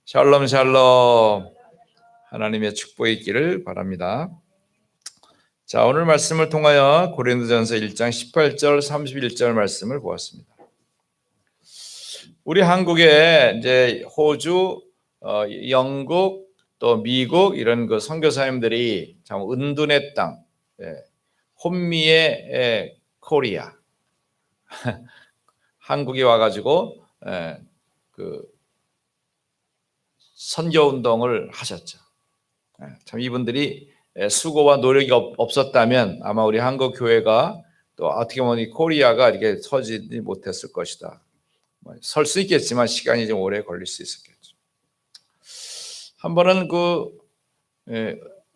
샬롬 샬롬. 하나님의 축복이 있기를 바랍니다. 자, 오늘 말씀을 통하여 고린도전서 1장 18절 31절 말씀을 보았습니다. 우리 한국에 이제 호주, 영국, 또 미국 이런 그 선교사님들이 참 은둔의 땅, 혼미의 코리아, 한국에 와가지고 그 선교 운동을 하셨죠. 참 이분들이 수고와 노력이 없었다면 아마 우리 한국 교회가 또 어떻게 보면 이 코리아가 이렇게 서지지 못했을 것이다. 설 수 있겠지만 시간이 좀 오래 걸릴 수 있었겠죠. 한 번은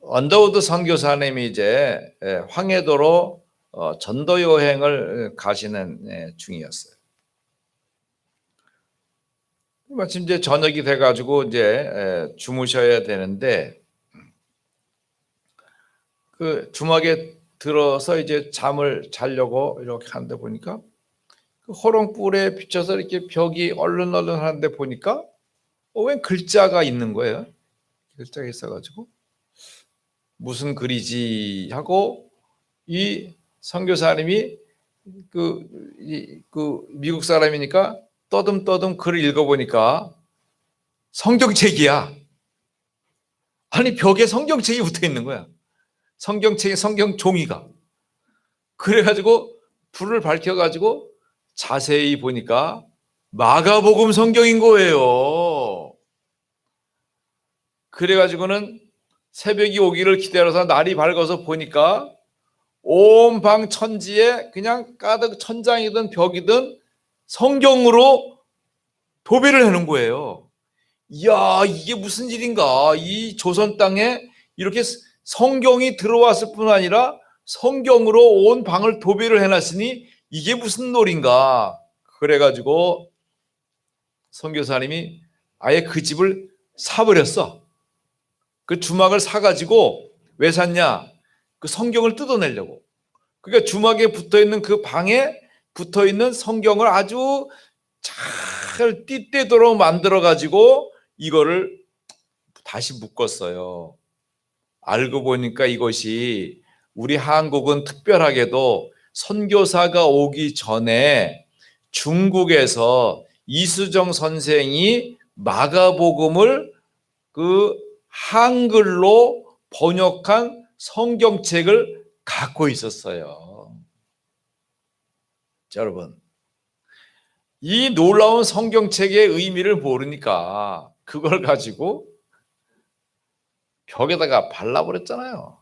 언더우드 선교사님이 이제 황해도로 전도 여행을 가시는 중이었어요. 마침 이제 저녁이 돼가지고 이제 주무셔야 되는데 그 주막에 들어서 이제 잠을 자려고 이렇게 하는데 보니까 그 호롱불에 비춰서 이렇게 벽이 얼른얼른 하는데 보니까 웬 글자가 있는 거예요. 글자가 있어가지고 무슨 글이지 하고 이 선교사님이 그 미국 사람이니까 떠듬떠듬 글을 읽어보니까 성경책이야. 아니 벽에 성경책이 붙어 있는 거야. 성경책에 성경 종이가. 그래가지고 불을 밝혀가지고 자세히 보니까 마가복음 성경인 거예요. 그래가지고는 새벽이 오기를 기다려서 날이 밝아서 보니까 온 방 천지에 그냥 가득 천장이든 벽이든 성경으로 도배를 해놓은 거예요. 이야, 이게 무슨 일인가. 이 조선 땅에 이렇게 성경이 들어왔을 뿐 아니라 성경으로 온 방을 도배를 해놨으니 이게 무슨 놀인가. 그래가지고 선교사님이 아예 그 집을 사버렸어. 그 주막을 사가지고 왜 샀냐? 그 성경을 뜯어내려고. 그러니까 주막에 붙어있는 그 방에 붙어있는 성경을 아주 잘 띠대도록 만들어가지고 이거를 다시 묶었어요. 알고 보니까 이것이 우리 한국은 특별하게도 선교사가 오기 전에 중국에서 이수정 선생이 마가복음을 그 한글로 번역한 성경책을 갖고 있었어요. 자, 여러분, 이 놀라운 성경책의 의미를 모르니까 그걸 가지고 벽에다가 발라버렸잖아요.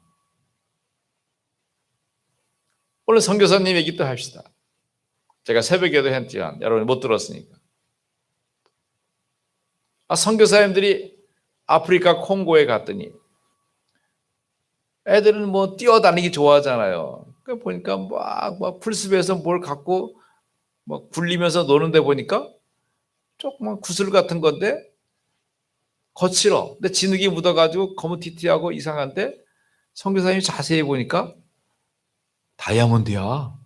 오늘 선교사님 얘기 또 합시다. 제가 새벽에도 했지만 여러분 못 들었으니까. 선교사님들이 아프리카 콩고에 갔더니 애들은 뭐 뛰어다니기 좋아하잖아요. 그 보니까 막 풀숲에서 뭘 갖고 막 굴리면서 노는데 보니까 조그만 구슬 같은 건데 거칠어. 근데 진흙이 묻어가지고 거무튀튀하고 이상한데 선교사님이 자세히 보니까 다이아몬드야.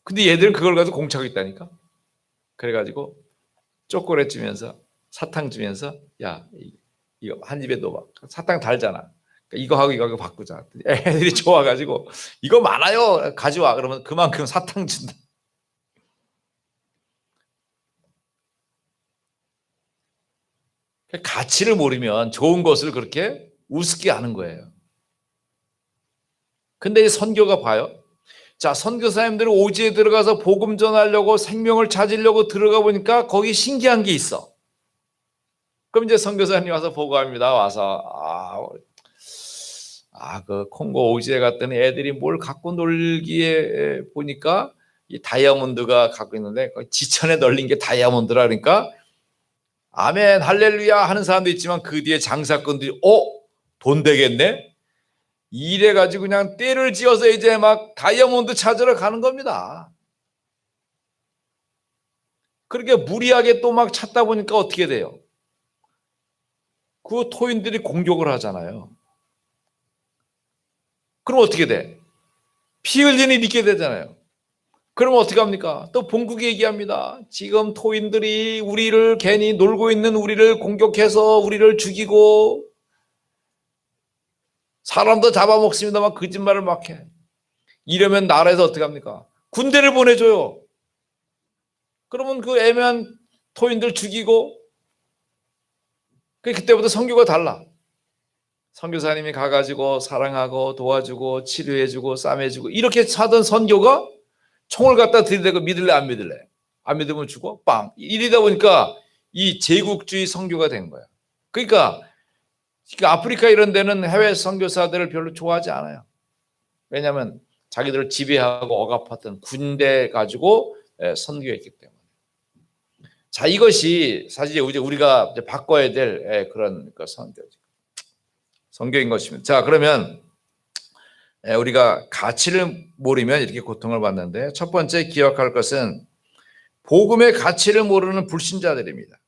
근데 얘들은 그걸 가지고 공차고 있다니까. 그래가지고 초콜릿 주면서 사탕 주면서 야 이거 한 입에 넣어봐. 사탕 달잖아. 그러니까 이거 바꾸자. 애들이 좋아가지고 이거 많아요. 가져와. 그러면 그만큼 사탕 준다. 가치를 모르면 좋은 것을 그렇게 우습게 하는 거예요. 근데 이 선교가 봐요. 자, 선교사님들은 오지에 들어가서 복음 전하려고 생명을 찾으려고 들어가 보니까 거기 신기한 게 있어. 그럼 이제 선교사님 와서 보고합니다. 와서 그 콩고 오지에 갔더니 애들이 뭘 갖고 놀기에 보니까 이 다이아몬드가 갖고 있는데 지천에 널린 게 다이아몬드라 그러니까 아멘 할렐루야 하는 사람도 있지만 그 뒤에 장사꾼들이 돈 되겠네? 이래 가지고 그냥 떼를 지어서 이제 막 다이아몬드 찾으러 가는 겁니다. 그렇게 무리하게 또 막 찾다 보니까 어떻게 돼요? 그 토인들이 공격을 하잖아요. 그럼 어떻게 돼? 피 흘리는 일이 있게 되잖아요. 그러면 어떻게 합니까? 또 본국이 얘기합니다. 지금 토인들이 우리를 괜히 놀고 있는 우리를 공격해서 우리를 죽이고 사람도 잡아먹습니다만 거짓말을 막 해. 이러면 나라에서 어떻게 합니까? 군대를 보내줘요. 그러면 그 애매한 토인들 죽이고 그때부터 선교가 달라. 선교사님이 가가지고 사랑하고 도와주고 치료해주고 싸매주고 이렇게 하던 선교가 총을 갖다 들이대고 믿을래 안 믿을래? 안 믿으면 죽어? 빵. 이러다 보니까 이 제국주의 선교가 된 거야. 그러니까 아프리카 이런 데는 해외 선교사들을 별로 좋아하지 않아요. 왜냐하면 자기들을 지배하고 억압했던 군대 가지고 선교했기 때문에. 자, 이것이 사실 우리가 바꿔야 될 그런 선교인 것입니다. 자, 그러면 우리가 가치를 모르면 이렇게 고통을 받는데 첫 번째 기억할 것은 복음의 가치를 모르는 불신자들입니다.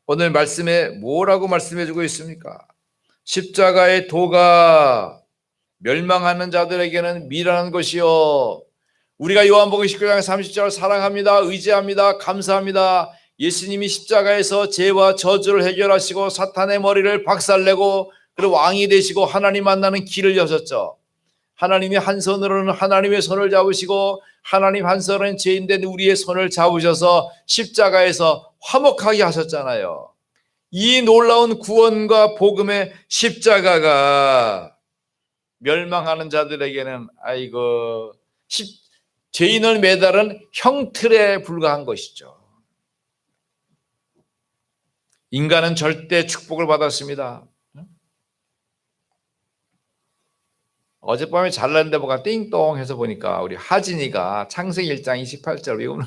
오늘 말씀에 뭐라고 말씀해주고 있습니까? 십자가의 도가 멸망하는 자들에게는 미련한 것이요. 우리가 요한복음 19장 30절을 사랑합니다. 의지합니다. 감사합니다. 예수님이 십자가에서 죄와 저주를 해결하시고 사탄의 머리를 박살내고 그리고 왕이 되시고 하나님 만나는 길을 여셨죠. 하나님이 한 손으로는 하나님의 손을 잡으시고 하나님 한 손은 죄인된 우리의 손을 잡으셔서 십자가에서 화목하게 하셨잖아요. 이 놀라운 구원과 복음의 십자가가 멸망하는 자들에게는 아이고 죄인을 매달은 형틀에 불과한 것이죠. 인간은 절대 축복을 받았습니다. 어젯밤에 잘났는데 뭐가 띵동 해서 보니까 우리 하진이가 창세기 1장 28절 외우는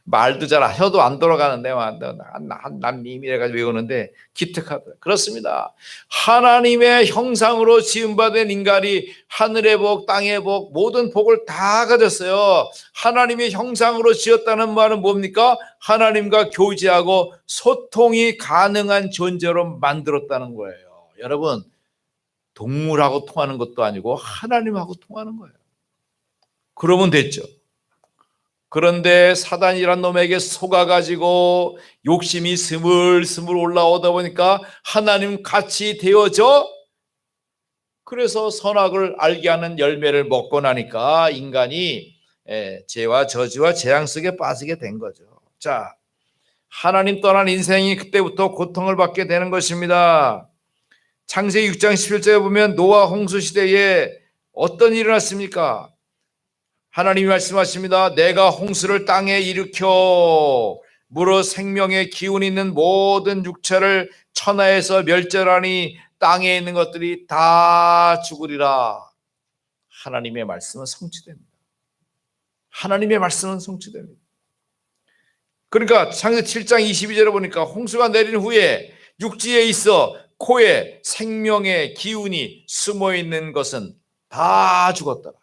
말도 잘 혀도 안 돌아가는데 난 이래가지고 외우는데 기특하더라고요. 그렇습니다. 하나님의 형상으로 지음받은 인간이 하늘의 복, 땅의 복, 모든 복을 다 가졌어요. 하나님의 형상으로 지었다는 말은 뭡니까? 하나님과 교제하고 소통이 가능한 존재로 만들었다는 거예요. 여러분, 동물하고 통하는 것도 아니고 하나님하고 통하는 거예요. 그러면 됐죠. 그런데 사단이란 놈에게 속아가지고 욕심이 스물스물 올라오다 보니까 하나님 같이 되어져 그래서 선악을 알게 하는 열매를 먹고 나니까 인간이 죄와 저주와 재앙 속에 빠지게 된 거죠. 자, 하나님 떠난 인생이 그때부터 고통을 받게 되는 것입니다. 창세기 6장 11절에 보면 노아 홍수 시대에 어떤 일이 일어났습니까? 하나님이 말씀하십니다. 내가 홍수를 땅에 일으켜 물어 생명의 기운 있는 모든 육체를 천하에서 멸절하니 땅에 있는 것들이 다 죽으리라. 하나님의 말씀은 성취됩니다. 하나님의 말씀은 성취됩니다. 그러니까 창세기 7장 22절에 보니까 홍수가 내린 후에 육지에 있어 코에 생명의 기운이 숨어 있는 것은 다 죽었더라.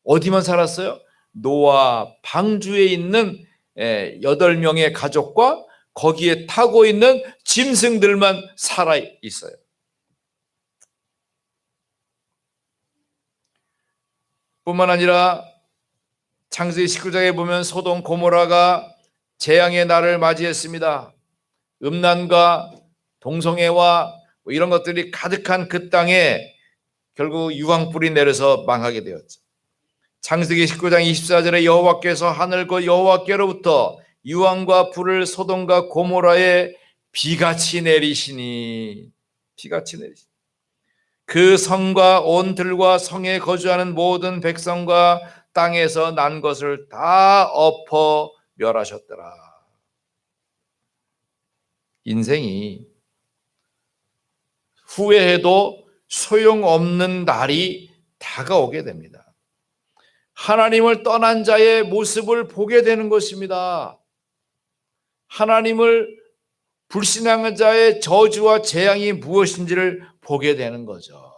어디만 살았어요? 노아 방주에 있는 8명의 가족과 거기에 타고 있는 짐승들만 살아 있어요. 뿐만 아니라 창세기 19장에 보면 소돔 고모라가 재앙의 날을 맞이했습니다. 음란과 동성애와 이런 것들이 가득한 그 땅에 결국 유황불이 내려서 망하게 되었죠. 창세기 19장 24절에 여호와께서 하늘과 여호와께로부터 유황과 불을 소돔과 고모라에 비같이 내리시니 그 성과 온 들과 성에 거주하는 모든 백성과 땅에서 난 것을 다 엎어 멸하셨더라. 인생이 후회해도 소용없는 날이 다가오게 됩니다. 하나님을 떠난 자의 모습을 보게 되는 것입니다. 하나님을 불신하는 자의 저주와 재앙이 무엇인지를 보게 되는 거죠.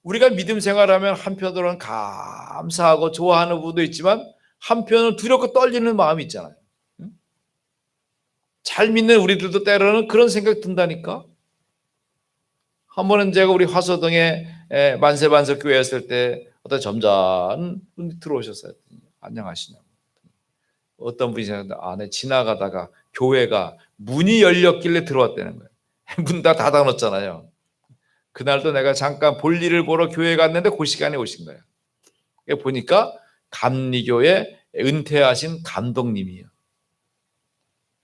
우리가 믿음 생활하면 한편으로는 감사하고 좋아하는 부분도 있지만 한편은 두렵고 떨리는 마음이 있잖아요. 잘 믿는 우리들도 때로는 그런 생각 든다니까. 한 번은 제가 우리 화서동에 만세반석 교회였을 때 어떤 점잖은 분이 들어오셨어요. 안녕하시냐고. 어떤 분이 안에 지나가다가 교회가 문이 열렸길래 들어왔다는 거예요. 문 다 닫아놓잖아요. 그날도 내가 잠깐 볼일을 보러 교회 갔는데 그 시간에 오신 거예요. 보니까 감리교회 은퇴하신 감독님이에요.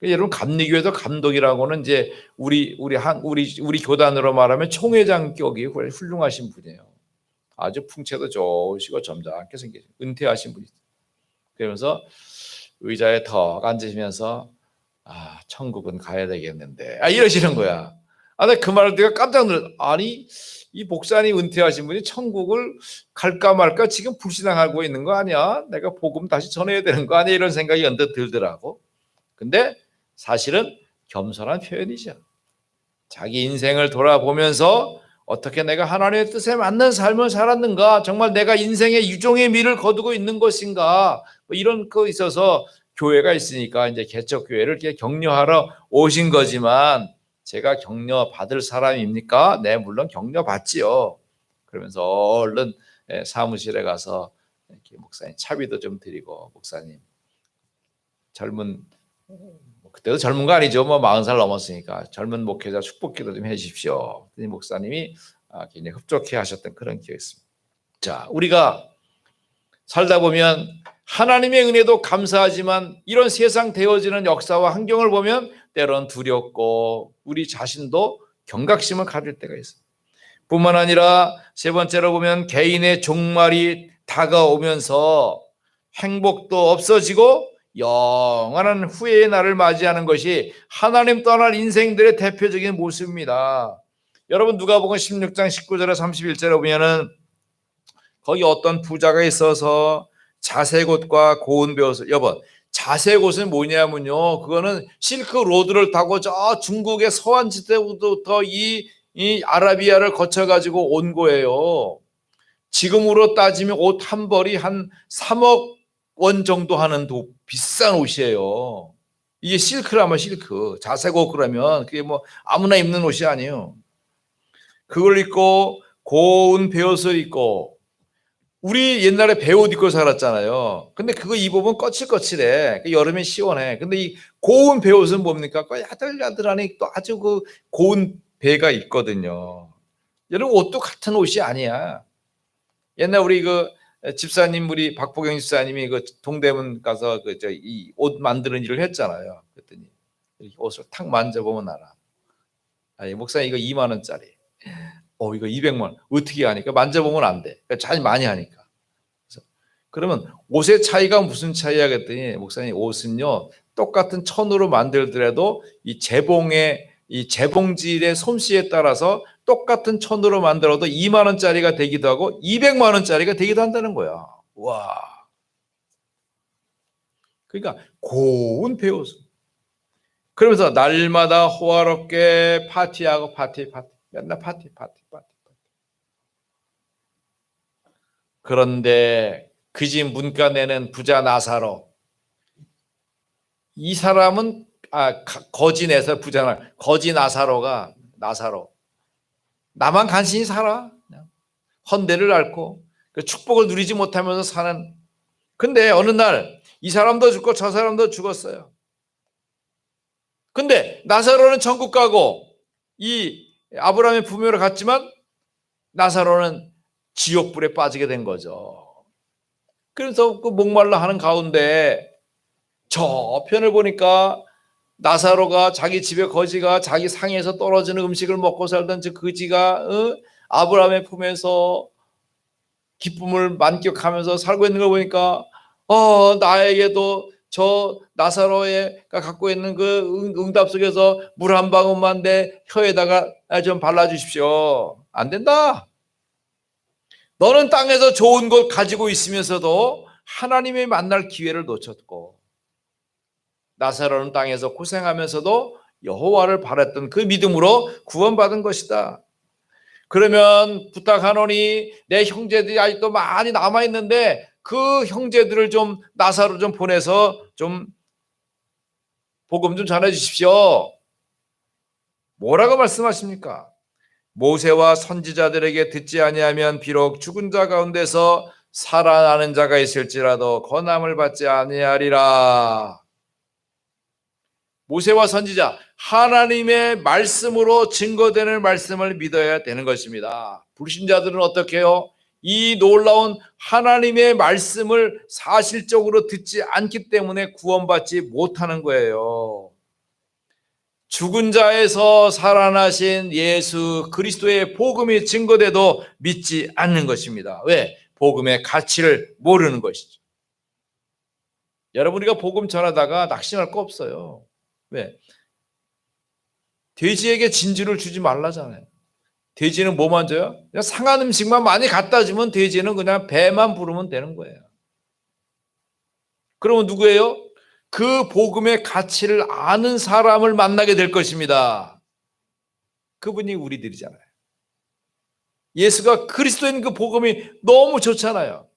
여러분, 감리교회도 감독이라고는 이제 우리 교단으로 말하면 총회장격이 훌륭하신 분이에요. 아주 풍채도 좋으시고 점잖게 생기신 은퇴하신 분이죠. 그러면서 의자에 턱 앉으시면서 천국은 가야 되겠는데 이러시는 거야. 근데 그 말을 내가 깜짝 놀랐어. 아니, 이 목사님 은퇴하신 분이 천국을 갈까 말까 지금 불신앙하고 있는 거 아니야? 내가 복음 다시 전해야 되는 거 아니야? 이런 생각이 언뜻 들더라고. 근데 사실은 겸손한 표현이죠. 자기 인생을 돌아보면서 어떻게 내가 하나님의 뜻에 맞는 삶을 살았는가, 정말 내가 인생의 유종의 미를 거두고 있는 것인가, 이런 거 있어서 교회가 있으니까 이제 개척교회를 이렇게 격려하러 오신 거지만, 제가 격려 받을 사람입니까? 네, 물론 격려 받지요. 그러면서 얼른 사무실에 가서 이렇게 목사님 차비도 좀 드리고, 목사님 젊은, 그때도 젊은 거 아니죠. 40살 넘었으니까 젊은 목회자 축복기도 좀 해주십시오. 목사님이 굉장히 흡족해 하셨던 그런 기억이 있습니다. 자, 우리가 살다 보면 하나님의 은혜도 감사하지만 이런 세상 되어지는 역사와 환경을 보면 때론 두렵고 우리 자신도 경각심을 가질 때가 있어요. 뿐만 아니라 세 번째로 보면 개인의 종말이 다가오면서 행복도 없어지고 영원한 후회의 날을 맞이하는 것이 하나님 떠날 인생들의 대표적인 모습입니다. 여러분, 누가복음 16장 19절에 31절에 보면은 거기 어떤 부자가 있어서 자색옷과 고운 베옷을, 여러분, 자색옷은 뭐냐면요, 그거는 실크 로드를 타고 저 중국의 서안 지대부터 이 아라비아를 거쳐 가지고 온 거예요. 지금으로 따지면 옷 한 벌이 한 3억 원 정도 하는 비싼 옷이에요. 이게 실크라면 실크, 자색옷 그러면 그게 뭐 아무나 입는 옷이 아니에요. 그걸 입고 고운 베옷을 입고, 우리 옛날에 베옷 입고 살았잖아요. 근데 그거 입으면 거칠거칠해. 여름에 시원해. 근데 이 고운 베옷은 뭡니까? 야들야들하니 또 아주 그 고운 배가 있거든요. 여러분, 옷도 같은 옷이 아니야. 옛날 우리 그 집사님, 우리 박보경 집사님이 그 동대문 가서 이 옷 만드는 일을 했잖아요. 그랬더니 이렇게 옷을 탁 만져보면 알아. 아니, 목사님 이거 2만 원짜리. 이거 200만 원. 어떻게 하니까? 만져보면 안 돼. 잘 많이 하니까. 그러면 옷의 차이가 무슨 차이야 그랬더니, 목사님 옷은요 똑같은 천으로 만들더라도 이 재봉질의 솜씨에 따라서 똑같은 천으로 만들어도 2만 원짜리가 되기도 하고 200만 원짜리가 되기도 한다는 거야. 와. 그러니까 고운 베옷. 그러면서 날마다 호화롭게 파티하고 파티. 맨날 파티. 그런데 그 집 문가 내는 부자 나사로, 이 사람은 거진에서 부자나 거지 나사로 나만 간신히 살아. 헌대를 앓고 축복을 누리지 못하면서 사는. 근데 어느 날 이 사람도 죽고 저 사람도 죽었어요. 근데 나사로는 천국 가고 이 아브라함의 부모로 갔지만 나사로는 지옥불에 빠지게 된 거죠. 그래서 그 목말라 하는 가운데 저 편을 보니까 나사로가 자기 집에 거지가 자기 상에서 떨어지는 음식을 먹고 살던 저 거지가 아브라함의 품에서 기쁨을 만끽하면서 살고 있는 걸 보니까 나에게도 저 나사로가 갖고 있는 그 응답 속에서 물 한 방울만 내 혀에다가 좀 발라주십시오. 안 된다. 너는 땅에서 좋은 것 가지고 있으면서도 하나님의 만날 기회를 놓쳤고, 나사로는 땅에서 고생하면서도 여호와를 바랐던 그 믿음으로 구원받은 것이다. 그러면 부탁하노니 내 형제들이 아직도 많이 남아있는데 그 형제들을 좀 나사로 좀 보내서 좀 복음 좀 전해 주십시오. 뭐라고 말씀하십니까? 모세와 선지자들에게 듣지 아니하면 비록 죽은 자 가운데서 살아나는 자가 있을지라도 건함을 받지 아니하리라. 모세와 선지자, 하나님의 말씀으로 증거되는 말씀을 믿어야 되는 것입니다. 불신자들은 어떻게 해요? 이 놀라운 하나님의 말씀을 사실적으로 듣지 않기 때문에 구원받지 못하는 거예요. 죽은 자에서 살아나신 예수 그리스도의 복음이 증거돼도 믿지 않는 것입니다. 왜? 복음의 가치를 모르는 것이죠. 여러분, 우리가 복음 전하다가 낙심할 거 없어요. 왜? 돼지에게 진주를 주지 말라잖아요. 돼지는 뭐만 줘요? 그냥 상한 음식만 많이 갖다 주면 돼지는 그냥 배만 부르면 되는 거예요. 그러면 누구예요? 그 복음의 가치를 아는 사람을 만나게 될 것입니다. 그분이 우리들이잖아요. 예수가 그리스도인 그 복음이 너무 좋잖아요.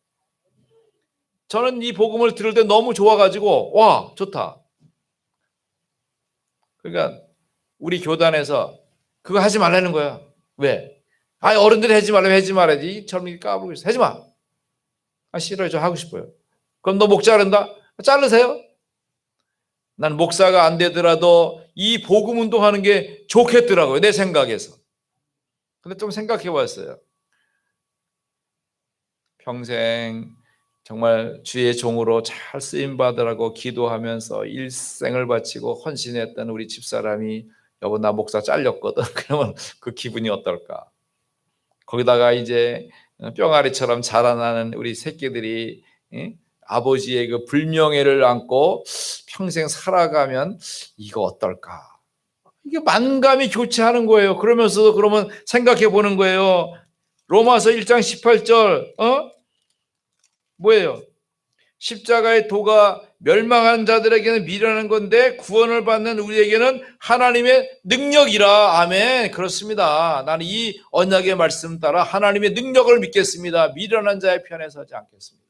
저는 이 복음을 들을 때 너무 좋아가지고 와, 좋다. 그러니까 우리 교단에서 그거 하지 말라는 거야. 왜? 어른들이 하지 말라면 하지 말아야지. 젊은이 까불고 있어. 하지 마. 싫어요. 저 하고 싶어요. 그럼 너 목자 한다? 자르세요. 난 목사가 안 되더라도 이 복음 운동하는 게 좋겠더라고요. 내 생각에서. 근데 좀 생각해 봤어요. 평생 정말 주의 종으로 잘 쓰임 받으라고 기도하면서 일생을 바치고 헌신했던 우리 집사람이 여보 나 목사 잘렸거든. 그러면 그 기분이 어떨까? 거기다가 이제 뿅아리처럼 자라나는 우리 새끼들이 아버지의 그 불명예를 안고 평생 살아가면 이거 어떨까? 이게 만감이 교체하는 거예요. 그러면서도 그러면 생각해 보는 거예요. 로마서 1장 18절 뭐예요? 십자가의 도가 멸망한 자들에게는 미련한 건데 구원을 받는 우리에게는 하나님의 능력이라. 아멘. 그렇습니다. 나는 이 언약의 말씀 따라 하나님의 능력을 믿겠습니다. 미련한 자의 편에 서지 않겠습니다.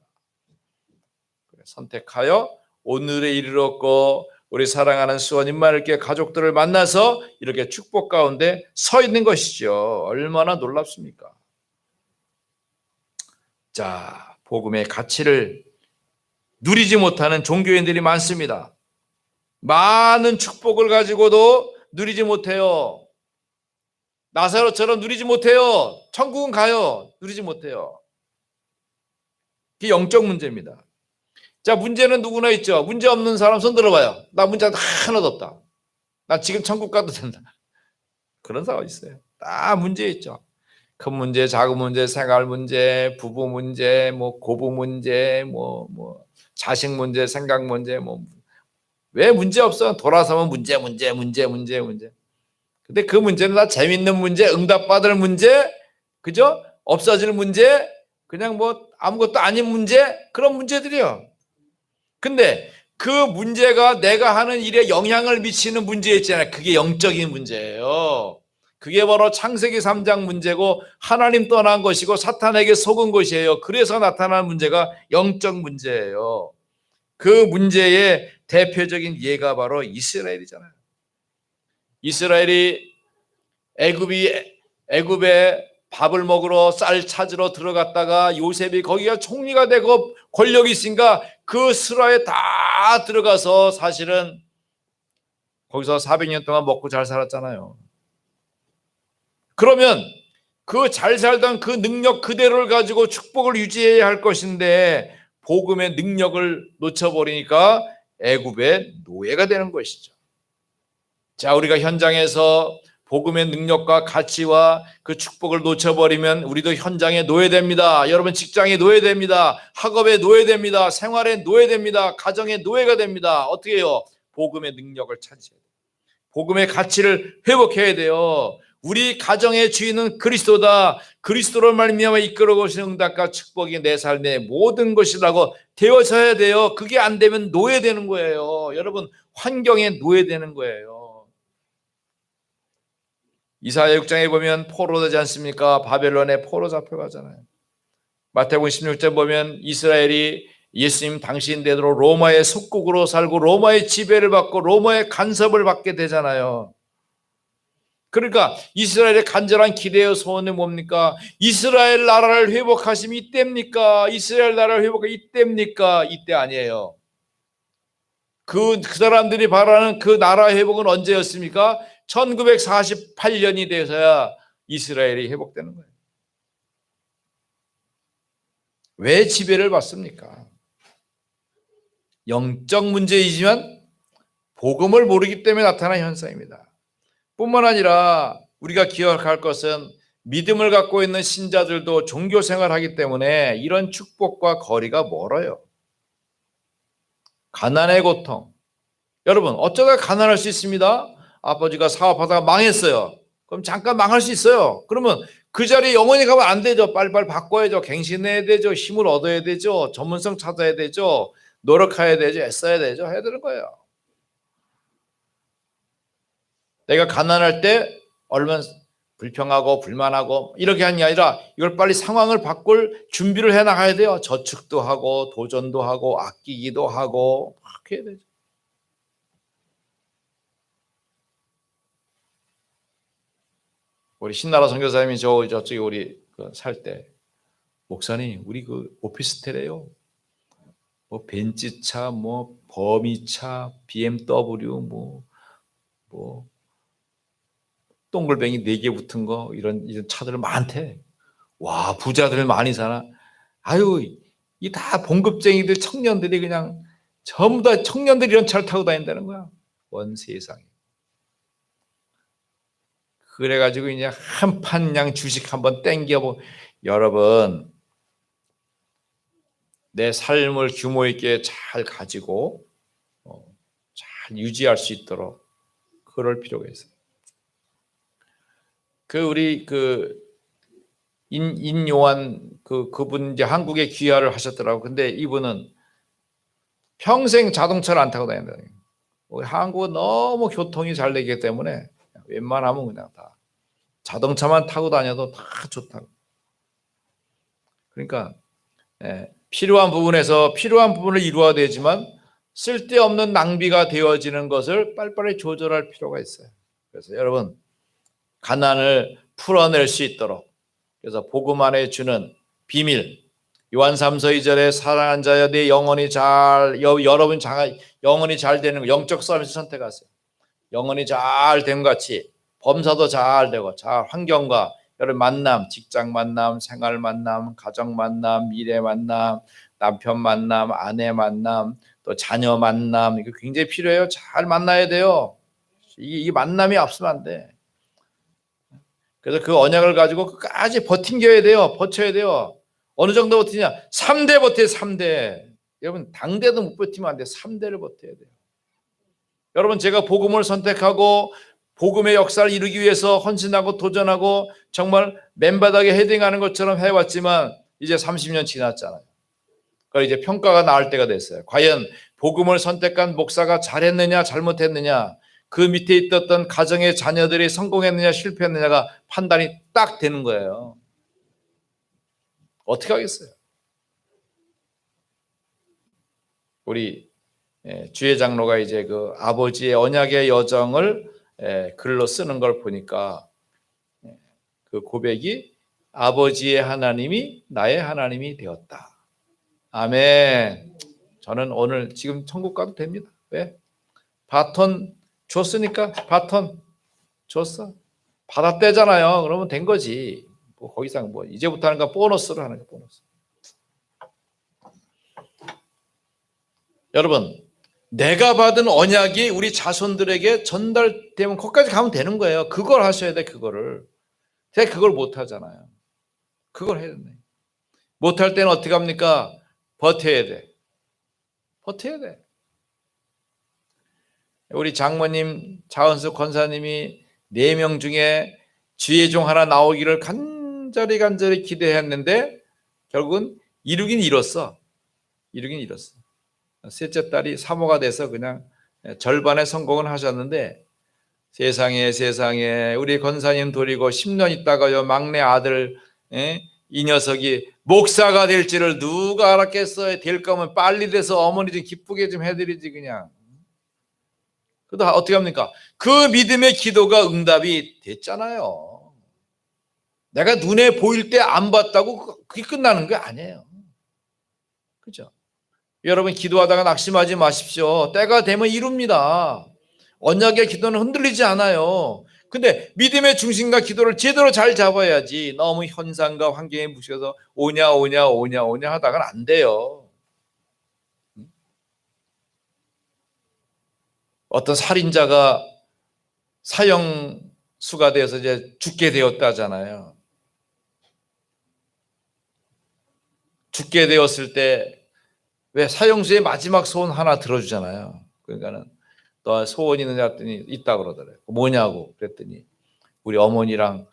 선택하여 오늘에 이르렀고 우리 사랑하는 수원인마을교회 가족들을 만나서 이렇게 축복 가운데 서 있는 것이죠. 얼마나 놀랍습니까? 자, 복음의 가치를 누리지 못하는 종교인들이 많습니다. 많은 축복을 가지고도 누리지 못해요. 나사로처럼 누리지 못해요. 천국은 가요. 누리지 못해요. 그게 영적 문제입니다. 자, 문제는 누구나 있죠. 문제 없는 사람 손 들어봐요. 나 문제 하나도 없다. 나 지금 천국 가도 된다. 그런 사람 있어요. 다 문제 있죠. 큰 문제, 작은 문제, 생활 문제, 부부 문제, 고부 문제, 자식 문제, 생각 문제, 왜 문제 없어? 돌아서면 문제. 근데 그 문제는 다 재밌는 문제, 응답받을 문제, 그죠? 없어질 문제, 그냥 아무것도 아닌 문제, 그런 문제들이요. 근데 그 문제가 내가 하는 일에 영향을 미치는 문제 있잖아요. 그게 영적인 문제예요. 그게 바로 창세기 3장 문제고 하나님 떠난 것이고 사탄에게 속은 것이에요. 그래서 나타난 문제가 영적 문제예요. 그 문제의 대표적인 예가 바로 이스라엘이잖아요. 이스라엘이 애굽에 밥을 먹으러 쌀 찾으러 들어갔다가 요셉이 거기가 총리가 되고 권력이 있으니까 그 스라에 다 들어가서 사실은 거기서 400년 동안 먹고 잘 살았잖아요. 그러면 그 잘 살던 그 능력 그대로를 가지고 축복을 유지해야 할 것인데 복음의 능력을 놓쳐버리니까 애굽의 노예가 되는 것이죠. 자, 우리가 현장에서 복음의 능력과 가치와 그 축복을 놓쳐버리면 우리도 현장에 노예됩니다. 여러분 직장에 노예됩니다. 학업에 노예됩니다. 생활에 노예됩니다. 가정에 노예가 됩니다. 어떻게 해요? 복음의 능력을 찾으셔야 돼요. 복음의 가치를 회복해야 돼요. 우리 가정의 주인은 그리스도다. 그리스도로 말미암아 이끌어 오시는 응답과 축복이 내 삶의 모든 것이라고 되어져야 돼요. 그게 안 되면 노예되는 거예요. 여러분 환경에 노예되는 거예요. 이사야 6장에 보면 포로되지 않습니까? 바벨론에 포로 잡혀가잖아요. 마태복음 16장 보면 이스라엘이 예수님 당신대로 로마의 속국으로 살고 로마의 지배를 받고 로마의 간섭을 받게 되잖아요. 그러니까 이스라엘의 간절한 기대와 소원은 뭡니까? 이스라엘 나라를 회복하심이 이때입니까? 이스라엘 나라를 회복하기 이때입니까? 이때 아니에요. 그 사람들이 바라는 그 나라 회복은 언제였습니까? 1948년이 돼서야 이스라엘이 회복되는 거예요. 왜 지배를 받습니까? 영적 문제이지만 복음을 모르기 때문에 나타난 현상입니다. 뿐만 아니라 우리가 기억할 것은 믿음을 갖고 있는 신자들도 종교 생활하기 때문에 이런 축복과 거리가 멀어요. 가난의 고통. 여러분, 어쩌다 가난할 수 있습니다. 아버지가 사업하다가 망했어요. 그럼 잠깐 망할 수 있어요. 그러면 그 자리에 영원히 가면 안 되죠. 빨리빨리 바꿔야죠. 갱신해야 되죠. 힘을 얻어야 되죠. 전문성 찾아야 되죠. 노력해야 되죠. 애써야 되죠. 해야 되는 거예요. 내가 가난할 때 얼마나 불평하고 불만하고 이렇게 하는 게 아니라 이걸 빨리 상황을 바꿀 준비를 해 나가야 돼요. 저축도 하고 도전도 하고 아끼기도 하고 막 해야 되죠. 우리 신나라 선교사님이 저쪽에 우리 살 때 목사님 우리 그 오피스텔에요. 뭐 벤츠차, 뭐 버미차, BMW, 뭐 동글뱅이 4개 붙은 거 이런 차들 많대. 와 부자들 많이 사나? 아유 이 다 봉급쟁이들 청년들이 그냥 전부 다 청년들이 이런 차를 타고 다닌다는 거야. 원 세상에. 그래가지고 이제 한 판량 주식 한번 땡겨보. 여러분 내 삶을 규모 있게 잘 가지고 잘 유지할 수 있도록 그럴 필요가 있어요. 우리 인요한 그분 이제 한국에 귀화를 하셨더라고. 근데 이분은 평생 자동차를 안 타고 다닌다. 우리 한국은 너무 교통이 잘 되기 때문에 웬만하면 그냥 다 자동차만 타고 다녀도 다 좋다고. 그러니까 필요한 부분에서 필요한 부분을 이루어야 되지만 쓸데없는 낭비가 되어지는 것을 빨리빨리 조절할 필요가 있어요. 그래서 여러분 가난을 풀어낼 수 있도록 그래서 복음 안에 주는 비밀 요한 3서 2절에 사랑한 자여 내 영혼이 여러분 영혼이 잘 되는 거 영적 싸움에서 선택하세요. 영혼이 잘 된 같이 범사도 잘 되고 잘 환경과 여러 만남, 직장 만남, 생활 만남, 가정 만남, 미래 만남, 남편 만남, 아내 만남, 또 자녀 만남 이거 굉장히 필요해요. 잘 만나야 돼요. 이 만남이 없으면 안 돼. 그래서 그 언약을 가지고 끝까지 버틴겨야 돼요. 버텨야 돼요. 어느 정도 버티냐? 3대 버텨요. 3대. 여러분 당대도 못 버티면 안 돼. 3대를 버텨야 돼요. 여러분 제가 복음을 선택하고 복음의 역사를 이루기 위해서 헌신하고 도전하고 정말 맨바닥에 헤딩하는 것처럼 해왔지만 이제 30년 지났잖아요. 그러니까 이제 평가가 나올 때가 됐어요. 과연 복음을 선택한 목사가 잘했느냐 잘못했느냐 그 밑에 있었던 가정의 자녀들이 성공했느냐 실패했느냐가 판단이 딱 되는 거예요. 어떻게 하겠어요? 우리 주의 장로가 이제 그 아버지의 언약의 여정을 글로 쓰는 걸 보니까 그 고백이 아버지의 하나님이 나의 하나님이 되었다. 아멘. 저는 오늘 지금 천국 가도 됩니다. 왜? 바톤 줬으니까 바톤 줬어. 받았대잖아요. 그러면 된 거지. 뭐 거기상 뭐 이제부터 하는 거 보너스로 하는 거 보너스. 여러분 내가 받은 언약이 우리 자손들에게 전달되면 거기까지 가면 되는 거예요. 그걸 하셔야 돼. 그거를. 제가 그걸 못 하잖아요. 그걸 해야 돼. 못 할 때는 어떻게 합니까? 버텨야 돼. 버텨야 돼. 우리 장모님, 자은숙 권사님이 4명 중에 주의 종 하나 나오기를 간절히 기대했는데 결국은 이루긴 이뤘어. 셋째 딸이 사모가 돼서 그냥 절반의 성공을 하셨는데 세상에 우리 권사님 돌이고 10년 있다가요 막내 아들 이 녀석이 목사가 될지를 누가 알았겠어요. 될 거면 빨리 돼서 어머니 좀 기쁘게 좀 해드리지 그냥. 그래도 어떻게 합니까? 그 믿음의 기도가 응답이 됐잖아요. 내가 눈에 보일 때 안 봤다고 그게 끝나는 게 아니에요. 그죠? 여러분 기도하다가 낙심하지 마십시오. 때가 되면 이룹니다. 언약의 기도는 흔들리지 않아요. 근데 믿음의 중심과 기도를 제대로 잘 잡아야지 너무 현상과 환경에 묻혀서 오냐 오냐 오냐 오냐 하다가는 안 돼요. 어떤 살인자가 사형수가 돼서 이제 죽게 되었다잖아요. 죽게 되었을 때 왜 사형수의 마지막 소원 하나 들어주잖아요. 그러니까는 너 소원 있느냐 했더니 있다 그러더래요. 뭐냐고 그랬더니 우리 어머니랑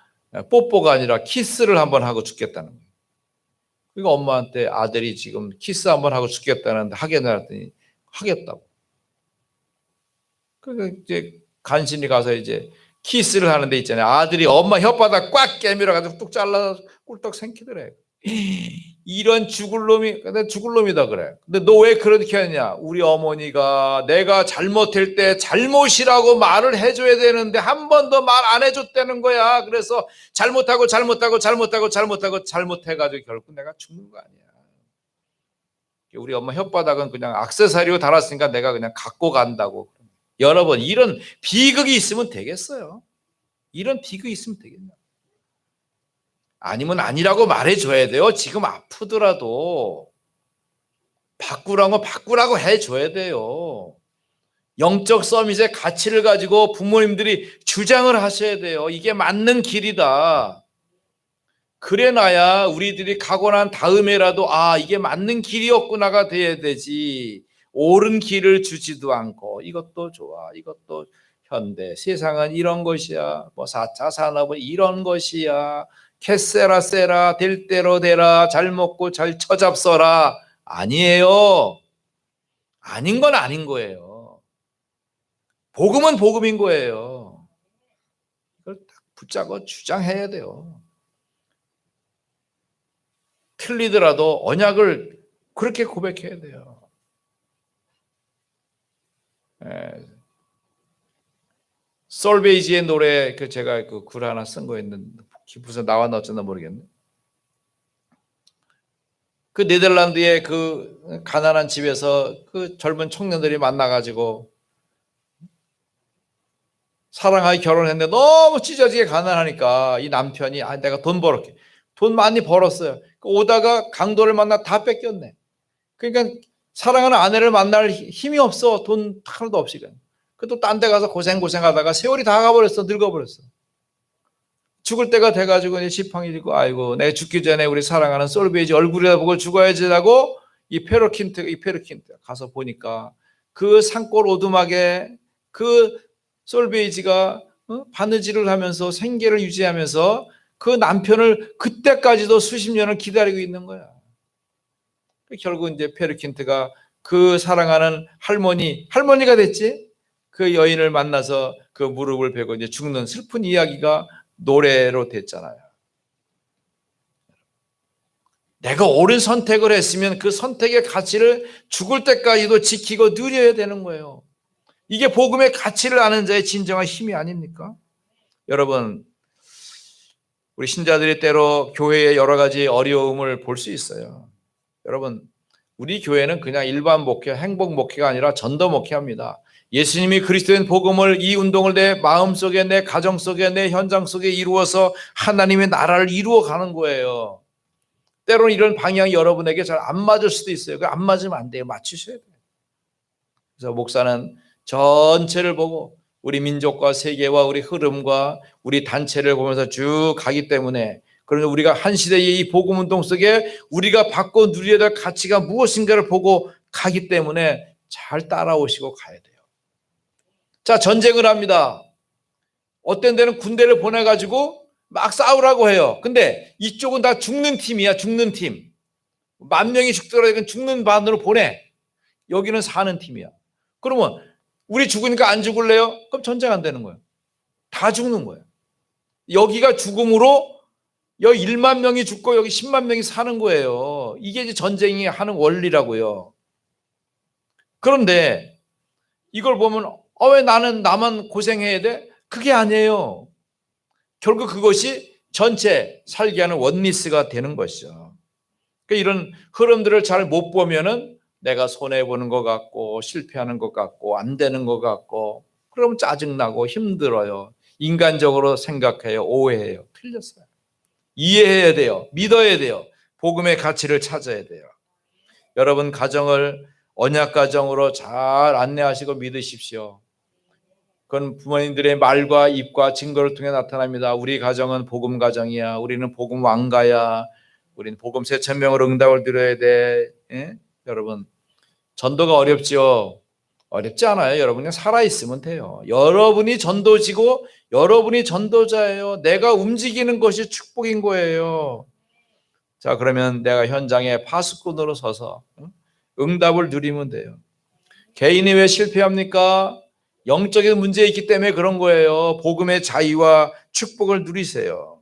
뽀뽀가 아니라 키스를 한번 하고 죽겠다는 거예요. 그러니까 엄마한테 아들이 지금 키스 한번 하고 죽겠다는데 하겠냐 했더니 하겠다고. 그러니까 이제 간신히 가서 이제 키스를 하는 데 있잖아요. 아들이 엄마 혓바닥 꽉 깨밀어 가지고 뚝 잘라 꿀떡 생기더래. 이런 죽을 놈이, 근데 죽을 놈이다 그래. 근데 너 왜 그렇게 하냐? 우리 어머니가 내가 잘못할 때 잘못이라고 말을 해줘야 되는데 한 번도 말 안 해줬다는 거야. 그래서 잘못해가지고 결국 내가 죽는 거 아니야. 우리 엄마 혓바닥은 그냥 액세서리로 달았으니까 내가 그냥 갖고 간다고. 여러분, 이런 비극이 있으면 되겠어요? 이런 비극이 있으면 되겠냐? 아니면 아니라고 말해줘야 돼요. 지금 아프더라도 바꾸라고 해줘야 돼요. 영적 서밋의 가치를 가지고 부모님들이 주장을 하셔야 돼요. 이게 맞는 길이다. 그래놔야 우리들이 가고 난 다음에라도 이게 맞는 길이었구나가 돼야 되지. 옳은 길을 주지도 않고 이것도 좋아, 이것도 현대, 세상은 이런 것이야, 뭐 4차 산업은 이런 것이야, 캐세라 세라, 될 대로 되라, 잘 먹고 잘 처잡서라. 아니에요. 아닌 건 아닌 거예요. 복음은 복음인 거예요. 이걸 딱 붙잡고 주장해야 돼요. 틀리더라도 언약을 그렇게 고백해야 돼요. 솔베이지의 노래 제가 그 글 하나 쓴 거 있는데 무슨 나왔나 어쩌나 모르겠네. 그 네덜란드의 그 가난한 집에서 그 젊은 청년들이 만나가지고 사랑하게 결혼했는데 너무 찢어지게 가난하니까 이 남편이 내가 돈 벌었게 돈 많이 벌었어요. 오다가 강도를 만나 다 뺏겼네. 그러니까 사랑하는 아내를 만날 힘이 없어. 돈 하나도 없이. 또 딴 데 가서 고생하다가 세월이 다 가버렸어. 늙어버렸어. 죽을 때가 돼가지고 이제 지팡이 들고 아이고 내가 죽기 전에 우리 사랑하는 솔베이지 얼굴이나 보고 죽어야지라고 이 페르킨트 가서 보니까 그 산골 오두막에 그 솔베이지가 바느질을 하면서 생계를 유지하면서 그 남편을 그때까지도 수십 년을 기다리고 있는 거야. 결국 이제 페르킨트가 그 사랑하는 할머니가 됐지. 그 여인을 만나서 그 무릎을 베고 이제 죽는 슬픈 이야기가 노래로 됐잖아요. 내가 옳은 선택을 했으면 그 선택의 가치를 죽을 때까지도 지키고 누려야 되는 거예요. 이게 복음의 가치를 아는 자의 진정한 힘이 아닙니까? 여러분, 우리 신자들이 때로 교회의 여러 가지 어려움을 볼 수 있어요. 여러분, 우리 교회는 그냥 일반 목회, 행복 목회가 아니라 전도 목회합니다. 예수님이 그리스도인 복음을 이 운동을 내 마음속에, 내 가정 속에, 내 현장 속에 이루어서 하나님의 나라를 이루어가는 거예요. 때로는 이런 방향이 여러분에게 잘 안 맞을 수도 있어요. 안 맞으면 안 돼요. 맞추셔야 돼요. 그래서 목사는 전체를 보고 우리 민족과 세계와 우리 흐름과 우리 단체를 보면서 쭉 가기 때문에 그러면 우리가 한 시대의 이 복음 운동 속에 우리가 받고 누려야 될 가치가 무엇인가를 보고 가기 때문에 잘 따라오시고 가야 돼요. 자, 전쟁을 합니다. 어떤 데는 군대를 보내가지고 막 싸우라고 해요. 근데 이쪽은 다 죽는 팀이야. 죽는 팀. 10,000명이 죽더라도 죽는 반으로 보내. 여기는 사는 팀이야. 그러면 우리 죽으니까 안 죽을래요? 그럼 전쟁 안 되는 거예요. 다 죽는 거예요. 여기가 죽음으로 여기 1만 명이 죽고 여기 10만 명이 사는 거예요. 이게 이제 전쟁이 하는 원리라고요. 그런데 이걸 보면 왜 나만 고생해야 돼? 그게 아니에요. 결국 그것이 전체 살게 하는 원리스가 되는 것이죠. 그러니까 이런 흐름들을 잘 못 보면은 내가 손해보는 것 같고 실패하는 것 같고 안 되는 것 같고 그러면 짜증나고 힘들어요. 인간적으로 생각해요. 오해해요. 틀렸어요. 이해해야 돼요. 믿어야 돼요. 복음의 가치를 찾아야 돼요. 여러분 가정을 언약 가정으로 잘 안내하시고 믿으십시오. 그건 부모님들의 말과 입과 증거를 통해 나타납니다. 우리 가정은 복음 가정이야. 우리는 복음 왕가야. 우리는 복음 새천명으로 응답을 드려야 돼. 예? 여러분 전도가 어렵죠? 어렵지 않아요. 여러분 그냥 살아있으면 돼요. 여러분이 전도지고 여러분이 전도자예요. 내가 움직이는 것이 축복인 거예요. 자, 그러면 내가 현장에 파수꾼으로 서서 응답을 누리면 돼요. 개인이 왜 실패합니까? 영적인 문제 있기 때문에 그런 거예요. 복음의 자유와 축복을 누리세요.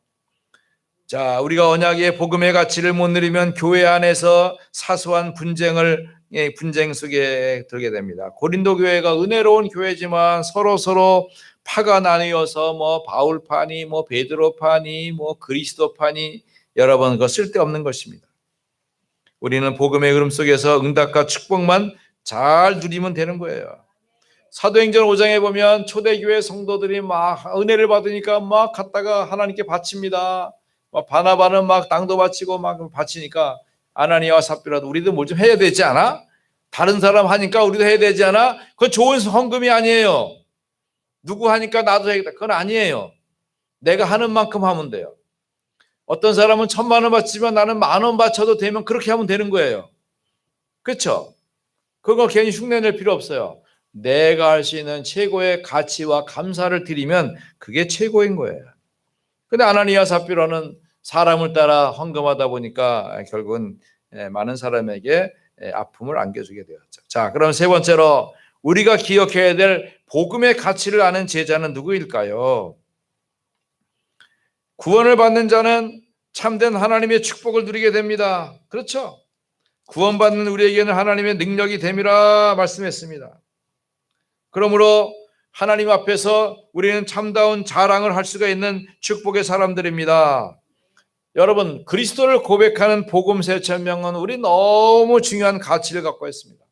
자, 우리가 언약의 복음의 가치를 못 누리면 교회 안에서 사소한 분쟁 속에 들게 됩니다. 고린도 교회가 은혜로운 교회지만 서로 파가 나뉘어서 뭐 바울파니, 뭐 베드로파니, 뭐 그리스도파니 여러분 그거 쓸데없는 것입니다. 우리는 복음의 흐름 속에서 응답과 축복만 잘 누리면 되는 거예요. 사도행전 5장에 보면 초대교회 성도들이 막 은혜를 받으니까 막 갔다가 하나님께 바칩니다. 바나바는 막 땅도 바치고 막 바치니까 아나니아와 삽비라도 우리도 뭘 좀 해야 되지 않아? 다른 사람 하니까 우리도 해야 되지 않아? 그건 좋은 헌금이 아니에요. 누구 하니까 나도 해야겠다. 그건 아니에요. 내가 하는 만큼 하면 돼요. 어떤 사람은 1,000만 원 바치면 나는 10,000원 바쳐도 되면 그렇게 하면 되는 거예요. 그렇죠? 그거 괜히 흉내낼 필요 없어요. 내가 할 수 있는 최고의 가치와 감사를 드리면 그게 최고인 거예요. 근데 아나니아 삽비라는 사람을 따라 헌금하다 보니까 결국은 많은 사람에게 아픔을 안겨주게 되었죠. 자, 그럼 세 번째로 우리가 기억해야 될 복음의 가치를 아는 제자는 누구일까요? 구원을 받는 자는 참된 하나님의 축복을 누리게 됩니다. 그렇죠? 구원받는 우리에게는 하나님의 능력이 됨이라 말씀했습니다. 그러므로 하나님 앞에서 우리는 참다운 자랑을 할 수가 있는 축복의 사람들입니다. 여러분 그리스도를 고백하는 복음 새천명은 우리 너무 중요한 가치를 갖고 있습니다.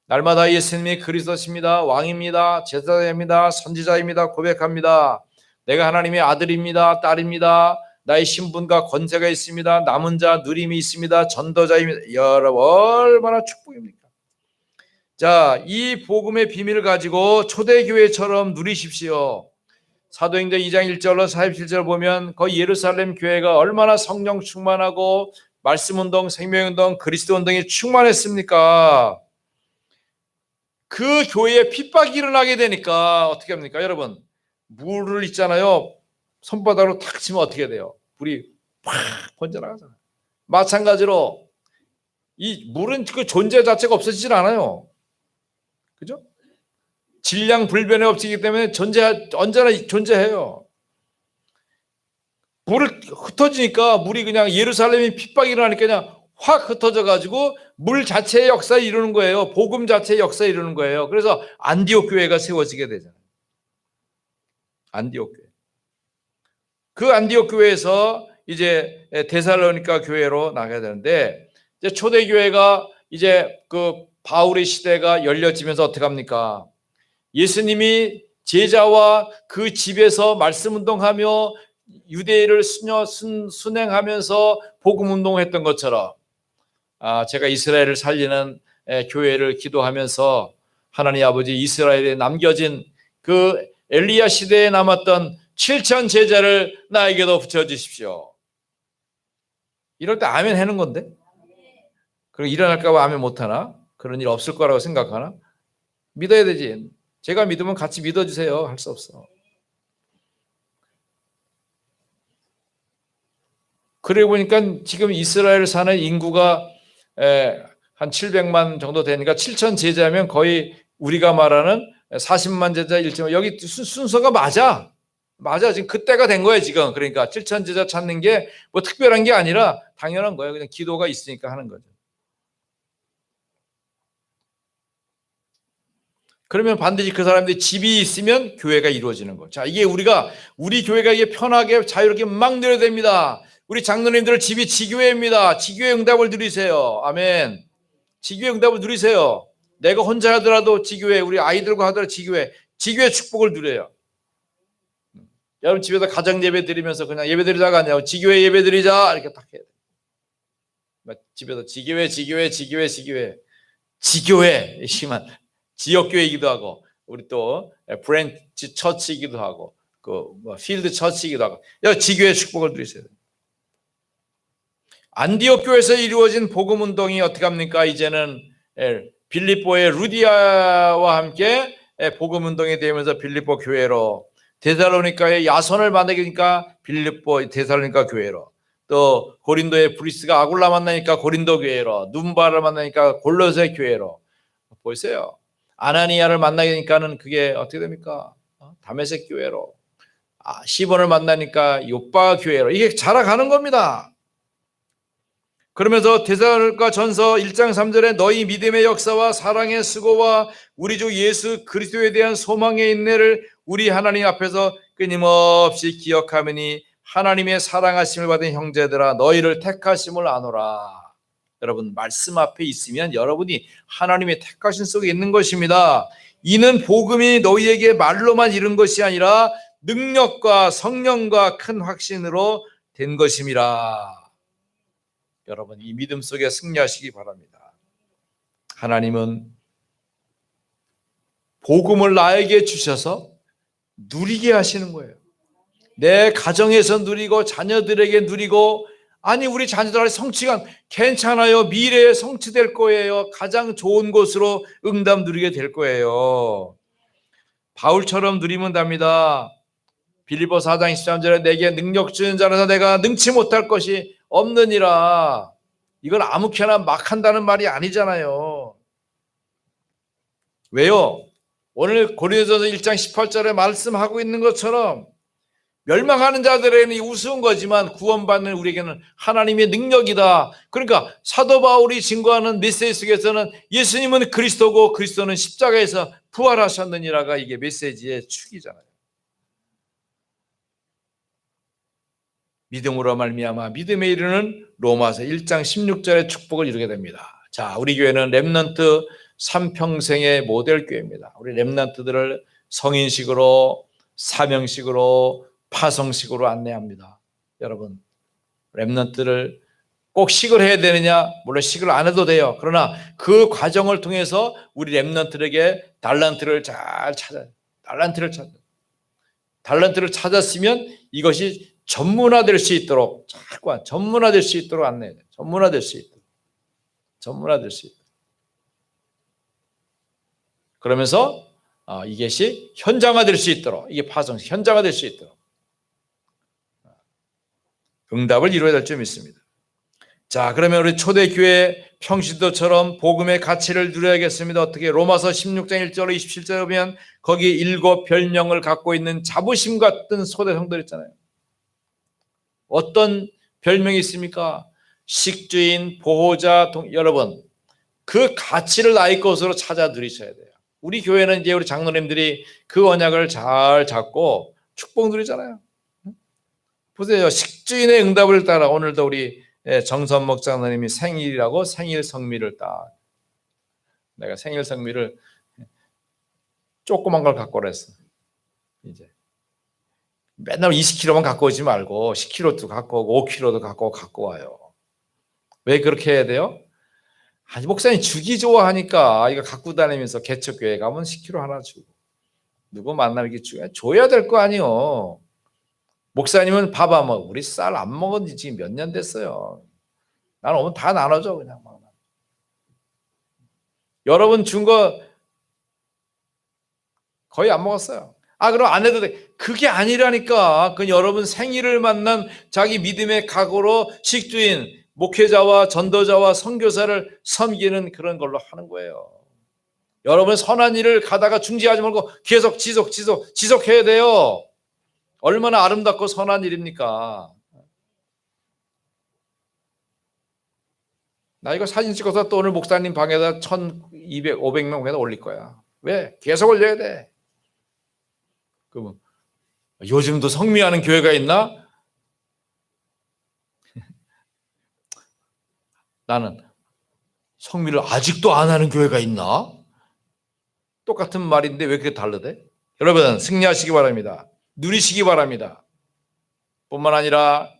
날마다 예수님이 그리스도십니다. 왕입니다. 제사장입니다. 선지자입니다. 고백합니다. 내가 하나님의 아들입니다. 딸입니다. 나의 신분과 권세가 있습니다. 남은 자 누림이 있습니다. 전도자입니다. 여러분 얼마나 축복입니까? 자, 이 복음의 비밀을 가지고 초대교회처럼 누리십시오. 사도행전 2장 1절로 47절 보면 거기 예루살렘 교회가 얼마나 성령 충만하고 말씀운동, 생명운동, 그리스도운동이 충만했습니까? 그 교회에 핍박이 일어나게 되니까 어떻게 합니까? 여러분 물을 있잖아요. 손바닥으로 탁 치면 어떻게 돼요? 불이 팍 번져나가잖아요. 마찬가지로 이 물은 그 존재 자체가 없어지질 않아요. 그죠? 질량 불변의 법칙이기 때문에 언제나 존재해요. 물을 흩어지니까 물이 그냥 예루살렘이 핍박이 일어나니까 그냥 확 흩어져 가지고 물 자체의 역사를 이루는 거예요. 복음 자체의 역사를 이루는 거예요. 그래서 안디옥 교회가 세워지게 되잖아요. 안디옥 교회. 그 안디옥 교회에서 이제 데살로니가 교회로 나가야 되는데 이제 초대 교회가 이제 그 바울의 시대가 열려지면서 어떻게 합니까? 예수님이 제자와 그 집에서 말씀 운동하며 유대인을 순행하면서 복음 운동했던 것처럼 제가 이스라엘을 살리는 교회를 기도하면서 하나님 아버지 이스라엘에 남겨진 그 엘리야 시대에 남았던 7천 제자를 나에게도 붙여주십시오. 이럴 때 아멘 하는 건데 그리고 일어날까 봐 아멘 못하나? 그런 일 없을 거라고 생각하나? 믿어야 되지. 제가 믿으면 같이 믿어주세요. 할 수 없어. 그래 보니까 지금 이스라엘 사는 인구가 한 700만 정도 되니까 7천 제자면 거의 우리가 말하는 40만 제자 1점. 여기 순서가 맞아. 지금 그때가 된 거예요 지금. 그러니까 7천 제자 찾는 게 뭐 특별한 게 아니라 당연한 거예요. 그냥 기도가 있으니까 하는 거죠. 그러면 반드시 그 사람들이 집이 있으면 교회가 이루어지는 거. 자, 이게 우리 교회가 이게 편하게 자유롭게 막 누려야 됩니다. 우리 장로님들 집이 지교회입니다. 지교회 응답을 누리세요. 아멘. 지교회 응답을 누리세요. 내가 혼자 하더라도 지교회, 우리 아이들과 하더라도 지교회 축복을 누려요. 여러분 집에서 가정 예배 드리면서 그냥 예배 드리자가 아니라 지교회 예배 드리자 이렇게 딱 해야 돼요. 집에서 지교회 심한 지역교회이기도 하고 우리 또 브랜치 처치이기도 하고 필드 처치이기도 하고 지교회 축복을 누리셔야 돼요. 안디옥 교회에서 이루어진 복음 운동이 어떻게 합니까? 이제는 빌립보의 루디아와 함께 복음 운동이 되면서 빌립보 교회로, 데살로니가의 야손을 만나니까 빌립보 데살로니가 교회로, 또 고린도의 브리스가 아굴라 만나니까 고린도 교회로, 눈바를 만나니까 골로새 교회로. 보세요. 아나니아를 만나니까는 그게 어떻게 됩니까? 다메섹 교회로. 시몬을 만나니까 요빠 교회로. 이게 자라가는 겁니다. 그러면서 데살로니가 전서 1장 3절에 너희 믿음의 역사와 사랑의 수고와 우리 주 예수 그리스도에 대한 소망의 인내를 우리 하나님 앞에서 끊임없이 기억하매니 하나님의 사랑하심을 받은 형제들아 너희를 택하심을 아노라. 여러분 말씀 앞에 있으면 여러분이 하나님의 택하심 속에 있는 것입니다. 이는 복음이 너희에게 말로만 이른 것이 아니라 능력과 성령과 큰 확신으로 된 것임이라. 여러분 이 믿음 속에 승리하시기 바랍니다. 하나님은 복음을 나에게 주셔서 누리게 하시는 거예요. 내 가정에서 누리고 자녀들에게 누리고, 아니 우리 자녀들의 성취가 괜찮아요. 미래에 성취될 거예요. 가장 좋은 곳으로 응답 누리게 될 거예요. 바울처럼 누리면 답니다. 빌립보 4장 13절에 내게 능력 주는 자라서 내가 능치 못할 것이 없느니라. 이걸 아무렇게나 막 한다는 말이 아니잖아요. 왜요? 오늘 고린도전서 1장 18절에 말씀하고 있는 것처럼 멸망하는 자들에게는 우스운 거지만 구원받는 우리에게는 하나님의 능력이다. 그러니까 사도 바울이 증거하는 메시지 속에서는 예수님은 그리스도고 그리스도는 십자가에서 부활하셨느니라가 이게 메시지의 축이잖아요. 믿음으로 말미암아 믿음에 이르는 로마서 1장 16절의 축복을 이루게 됩니다. 자, 우리 교회는 렘넌트 3평생의 모델 교회입니다. 우리 렘넌트들을 성인식으로, 사명식으로, 파송식으로 안내합니다. 여러분, 렘넌트를 꼭 식을 해야 되느냐? 물론 식을 안 해도 돼요. 그러나 그 과정을 통해서 우리 렘넌트에게 달란트를 잘 찾아요. 달란트를 찾았으면 이것이 전문화될 수 있도록 자꾸 전문화될 수 있도록 안내해요. 전문화될 수 있도록. 그러면서 이것이 현장화될 수 있도록, 이게 파송 현장화될 수 있도록 응답을 이루어야 될 줄 믿습니다. 자, 그러면 우리 초대교회 평신도처럼 복음의 가치를 누려야겠습니다. 어떻게? 로마서 16장 1절 27절에 보면 거기 7 별명을 갖고 있는 자부심 같은 초대 성도들 있잖아요. 어떤 별명이 있습니까? 식주인, 보호자, 여러분 그 가치를 나의 것으로 찾아 누리셔야 돼요. 우리 교회는 이제 우리 장로님들이 그 언약을 잘 잡고 축복 누리잖아요. 보세요. 식주인의 응답을 따라 오늘도 우리 정선목 장로님이 생일이라고 생일 성미를 내가 생일 성미를 조그만 걸 갖고 오랬어. 이제 맨날 20kg만 갖고 오지 말고 10kg도 갖고 오고 5kg도 갖고 와요. 왜 그렇게 해야 돼요? 아니 목사님 주기 좋아하니까 이거 갖고 다니면서 개척교회 가면 10kg 하나 주고 누구 만나면 이렇게 줘야 될 거 아니요. 목사님은 밥 안 먹어. 우리 쌀 안 먹은 지 지금 몇 년 됐어요. 나는 오면 다 나눠줘 그냥. 여러분 준 거 거의 안 먹었어요. 그럼 안 해도 돼. 그게 아니라니까. 그 여러분 생일을 만난 자기 믿음의 각오로 식주인, 목회자와 전도자와 선교사를 섬기는 그런 걸로 하는 거예요. 여러분 선한 일을 가다가 중지하지 말고 계속 지속해야 돼요. 얼마나 아름답고 선한 일입니까? 나 이거 사진 찍어서 또 오늘 목사님 방에다 1,200, 500명 올릴 거야. 왜? 계속 올려야 돼. 그러면 요즘도 성미하는 교회가 있나? 나는 성미를 아직도 안 하는 교회가 있나? 똑같은 말인데 왜 그렇게 다르대? 여러분 승리하시기 바랍니다. 누리시기 바랍니다. 뿐만 아니라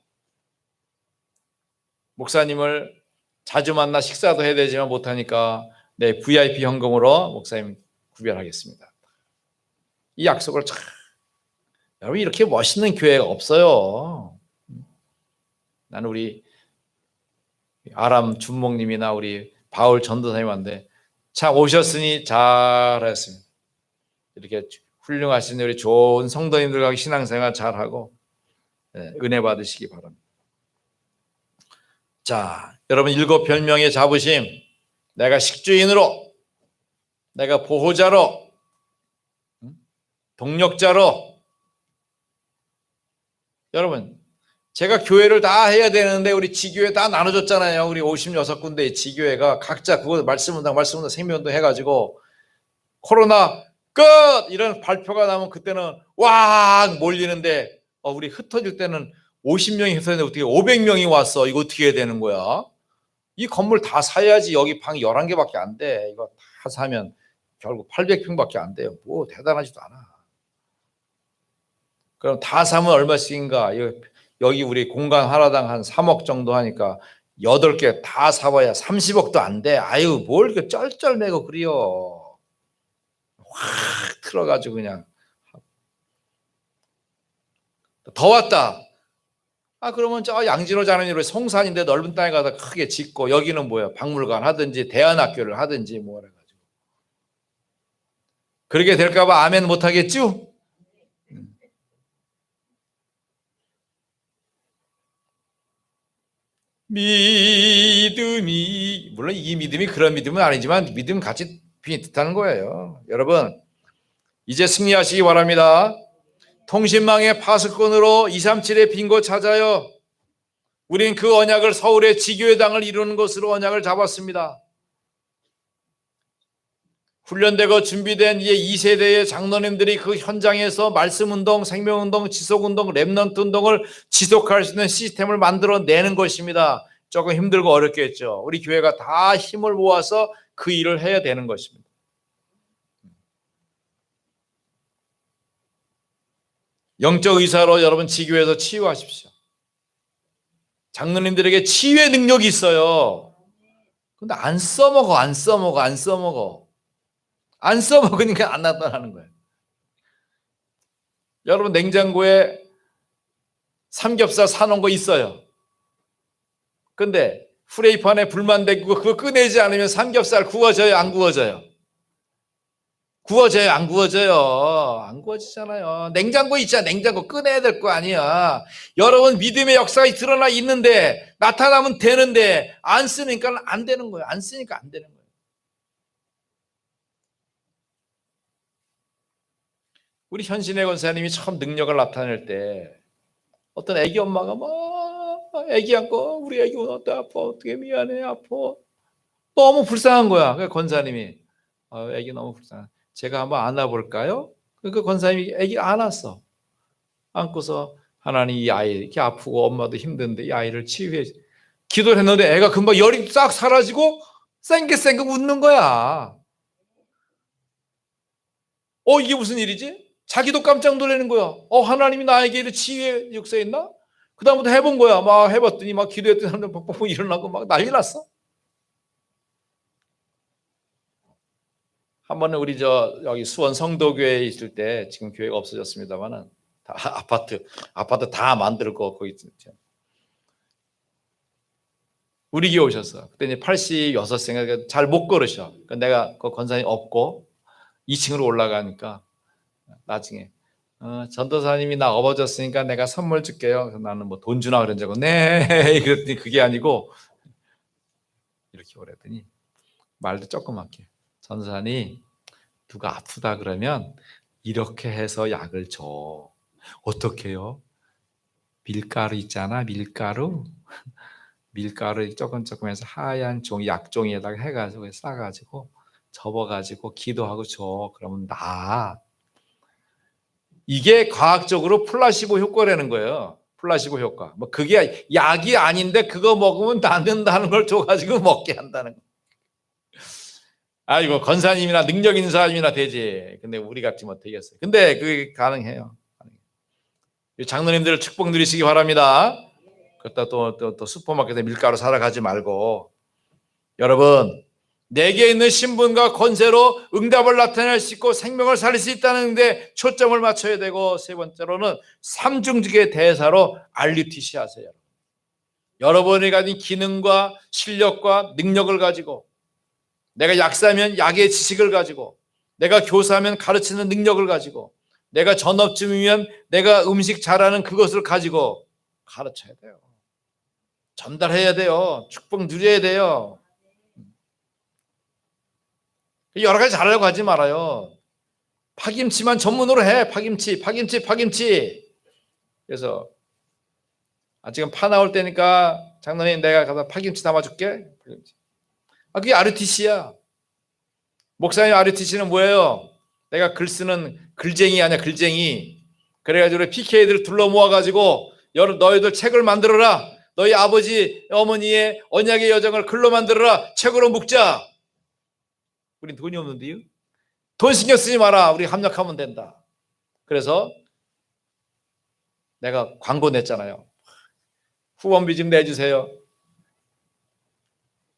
목사님을 자주 만나 식사도 해야 되지만 못하니까 내 VIP 현금으로 목사님 구별하겠습니다. 이 약속을 참 여러분 이렇게 멋있는 교회가 없어요. 나는 우리 아람 준목님이나 우리 바울 전도사님한테 참 오셨으니 잘했습니다. 이렇게 훌륭하신 우리 좋은 성도님들과 신앙생활 잘하고 은혜 받으시기 바랍니다. 자, 여러분 7 별명의 자부심. 내가 식주인으로, 내가 보호자로, 동력자로. 여러분 제가 교회를 다 해야 되는데 우리 지교회 다 나눠줬잖아요. 우리 56군데의 지교회가 각자 그거 말씀운동 생명운동 해가지고 코로나 끝! 이런 발표가 나면 그때는 와 몰리는데 우리 흩어질 때는 50명이 흩어졌는데 어떻게 500명이 왔어. 이거 어떻게 해야 되는 거야? 이 건물 다 사야지. 여기 방 11개밖에 안 돼. 이거 다 사면 결국 800평밖에 안 돼요. 뭐 대단하지도 않아. 그럼 다 사면 얼마씩인가? 여기 우리 공간 하나당 한 3억 정도 하니까 8개 다 사봐야 30억도 안 돼. 아유 뭘 이렇게 쩔쩔매고 그래요. 확 틀어가지고 그냥 더 왔다. 그러면 저 양진호 자매님 송산인데 넓은 땅에 가서 크게 짓고 여기는 뭐야 박물관 하든지 대안학교를 하든지 뭐 해가지고 그렇게 될까봐 아멘 못하겠죠? 믿음이 물론 이 믿음이 그런 믿음은 아니지만 믿음 같이 비슷하는 거예요. 여러분 이제 승리하시기 바랍니다. 통신망의 파수꾼으로 237의 빈곳 찾아요. 우린 그 언약을 서울의 지교회당을 이루는 것으로 언약을 잡았습니다. 훈련되고 준비된 이제 2세대의 장로님들이 그 현장에서 말씀운동, 생명운동, 지속운동, 랩넌트 운동을 지속할 수 있는 시스템을 만들어내는 것입니다. 조금 힘들고 어렵겠죠. 우리 교회가 다 힘을 모아서 그 일을 해야 되는 것입니다. 영적 의사로 여러분 지교회에서 치유하십시오. 장로님들에게 치유의 능력이 있어요. 근데 안 써먹어. 안 써먹으니까 안 나타나는 거예요. 여러분 냉장고에 삼겹살 사놓은 거 있어요. 근데 프라이팬에 불만 대고 그거 꺼내지 않으면 삼겹살 구워져요? 안 구워져요? 구워져요? 안 구워져요? 안 구워지잖아요. 냉장고 있잖아. 냉장고 꺼내야 될 거 아니야. 여러분 믿음의 역사가 드러나 있는데 나타나면 되는데 안 쓰니까 안 되는 거예요. 안 쓰니까 안 되는 거예요. 우리 현신의 권사님이 처음 능력을 나타낼 때 어떤 애기 엄마가 막 애기 안고 우리 애기 오늘 어때 아파 어떻게 미안해 아파 너무 불쌍한 거야. 그 권사님이 애기 너무 불쌍해. 제가 한번 안아볼까요? 그 권사님이 애기 안았어. 안고서 하나님 이 아이 이렇게 아프고 엄마도 힘든데 이 아이를 치유해. 기도를 했는데 애가 금방 열이 싹 사라지고 쌩긋쌩긋 웃는 거야. 이게 무슨 일이지? 자기도 깜짝 놀라는 거야. 하나님이 나에게 이런 치유의 역사했나? 그 다음부터 해본 거야. 막 해봤더니 막 기도했더니 사람들 뻑뻑 일어나고 막 난리 났어. 한 번은 우리 여기 수원 성도교회에 있을 때 지금 교회가 없어졌습니다만은 다 아파트 다 만들고 거기 우리 교회 오셨어. 그때 이제 86세가 잘 못 걸으셔. 내가 그 권사님 없고 2층으로 올라가니까 나중에 전도사님이 나 업어줬으니까 내가 선물 줄게요. 그래서 나는 뭐 돈 주나 그런 줄 알고 네 그랬더니 그게 아니고 이렇게 오랬더니 말도 조그맣게 전도사님 누가 아프다 그러면 이렇게 해서 약을 줘. 어떻게 해요? 밀가루 있잖아. 밀가루 조금 해서 하얀 종이 약종이에다가 해가지고 싸가지고 접어가지고 기도하고 줘. 그러면 나아. 이게 과학적으로 플라시보 효과라는 거예요. 플라시보 효과. 뭐 그게 약이 아닌데 그거 먹으면 낫는다는 걸 줘가지고 먹게 한다는 거. 아이고 권사님이나 능력 있는 사람이나 되지. 근데 우리 같지 못하겠어요. 근데 그게 가능해요. 장로님들 축복 누리시기 바랍니다. 그렇다 또 슈퍼마켓에 밀가루 사러 가지 말고 여러분 내게 있는 신분과 권세로 응답을 나타낼 수 있고 생명을 살릴 수 있다는 데 초점을 맞춰야 되고 세 번째로는 삼중직의 대사로 RUTC 하세요. 여러분이 가진 기능과 실력과 능력을 가지고 내가 약사면 약의 지식을 가지고 내가 교사면 가르치는 능력을 가지고 내가 전업주이면 내가 음식 잘하는 그것을 가지고 가르쳐야 돼요. 전달해야 돼요. 축복 누려야 돼요. 여러 가지 잘하려고 하지 말아요. 파김치만 전문으로 해. 파김치. 그래서 지금 파 나올 때니까 장로님 내가 가서 파김치 담아줄게. 그게 RUTC야. 목사님 RUTC는 뭐예요? 내가 글 쓰는 글쟁이 아니야, 글쟁이. 그래가지고 PK들 둘러 모아가지고 너희들 책을 만들어라. 너희 아버지 어머니의 언약의 여정을 글로 만들어라. 책으로 묶자. 우린 돈이 없는데요. 돈 신경 쓰지 마라. 우리 합력하면 된다. 그래서 내가 광고 냈잖아요. 후원비 좀 내주세요.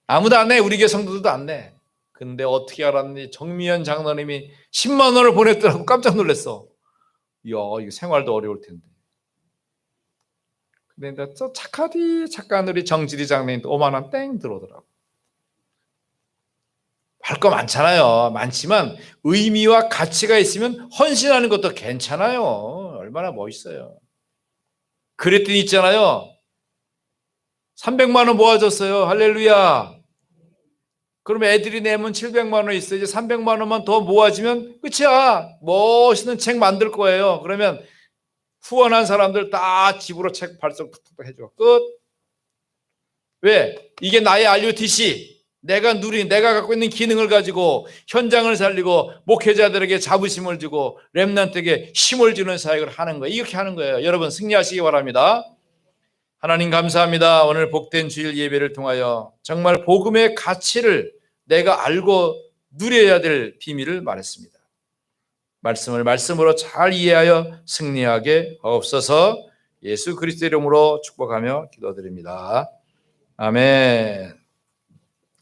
아무도 안 내. 우리 교회 성도들도 안 내. 근데 어떻게 알았니? 정미연 장로님이 10만 원을 보냈더라고. 깜짝 놀랐어. 이야, 이거 생활도 어려울 텐데. 근데 저 착한 우리 정지리 장로님도 5만 원 땡 들어오더라고. 할 거 많잖아요. 많지만 의미와 가치가 있으면 헌신하는 것도 괜찮아요. 얼마나 멋있어요. 그랬더니 있잖아요. 300만 원 모아줬어요. 할렐루야. 그럼 애들이 내면 700만 원 있어. 이제 300만 원만 더 모아지면 끝이야. 멋있는 책 만들 거예요. 그러면 후원한 사람들 다 집으로 책 발송 툭툭 해줘. 끝. 왜? 이게 나의 RUTC. 내가 갖고 있는 기능을 가지고 현장을 살리고 목회자들에게 자부심을 주고 렘넌트에게 힘을 주는 사역을 하는 거예요. 이렇게 하는 거예요. 여러분 승리하시기 바랍니다. 하나님 감사합니다. 오늘 복된 주일 예배를 통하여 정말 복음의 가치를 내가 알고 누려야 될 비밀을 말했습니다. 말씀을 말씀으로 잘 이해하여 승리하게 하옵소서. 예수 그리스도 이름으로 축복하며 기도드립니다. 아멘.